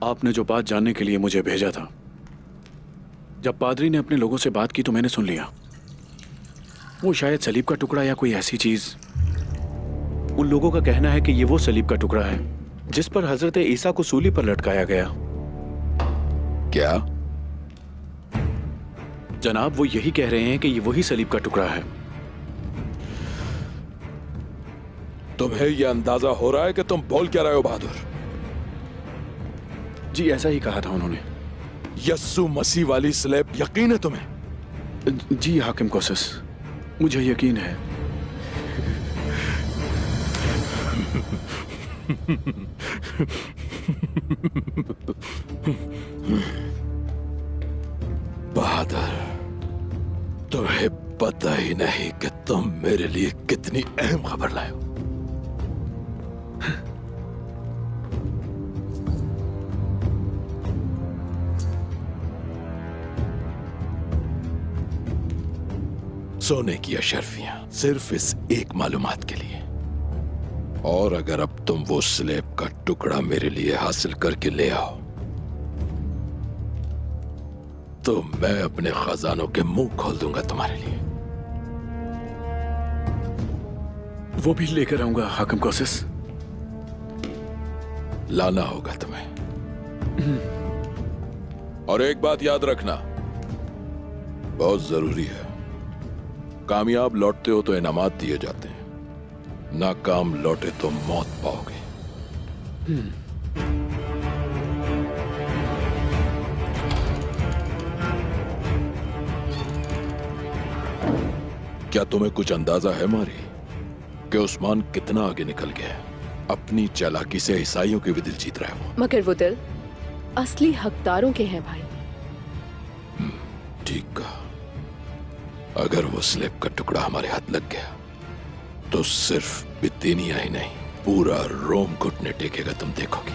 आपने जो बात जानने के लिए मुझे भेजा था, जब पादरी ने अपने लोगों से बात की तो मैंने सुन लिया। वो शायद सलीब का टुकड़ा या कोई ऐसी चीज। उन लोगों का कहना है कि ये वो सलीब का टुकड़ा है जिस पर हजरत ईसा को सूली पर लटकाया गया। क्या? जनाब, वो यही कह रहे हैं कि ये वही सलीब का टुकड़ा है। तुम्हें यह अंदाजा हो रहा है कि तुम बोल क्या रहे हो बहादुर? जी, ऐसा ही कहा था उन्होंने। यस्सु मसीह वाली स्लेब यकीन है तुम्हें? जी हाकिम कोसस, मुझे यकीन है। बहादुर, तुम्हें पता ही नहीं कि तुम मेरे लिए कितनी अहम खबर लाए हो। सोने की अशर्फियां सिर्फ इस एक मालूमात के लिए। और अगर अब तुम वो स्लेब का टुकड़ा मेरे लिए हासिल करके ले आओ तो मैं अपने खजानों के मुंह खोल दूंगा तुम्हारे लिए। वो भी लेकर आऊंगा हाकिम कोसस। लाना होगा तुम्हें। और एक बात याद रखना, बहुत जरूरी है। कामयाब लौटते हो तो इनामात दिए जाते हैं, नाकाम लौटे तो मौत पाओगे। क्या तुम्हें कुछ अंदाजा है मारी कि उस्मान कितना आगे निकल गया है? अपनी चालाकी से ईसाइयों के भी दिल जीत रहा है वो। मगर वो दिल असली हकदारों के हैं भाई। ठीक कहा। अगर वो स्लेब का टुकड़ा हमारे हाथ लग गया तो सिर्फ बितीनिया ही नहीं, पूरा रोम घुटने टेकेगा, तुम देखोगे।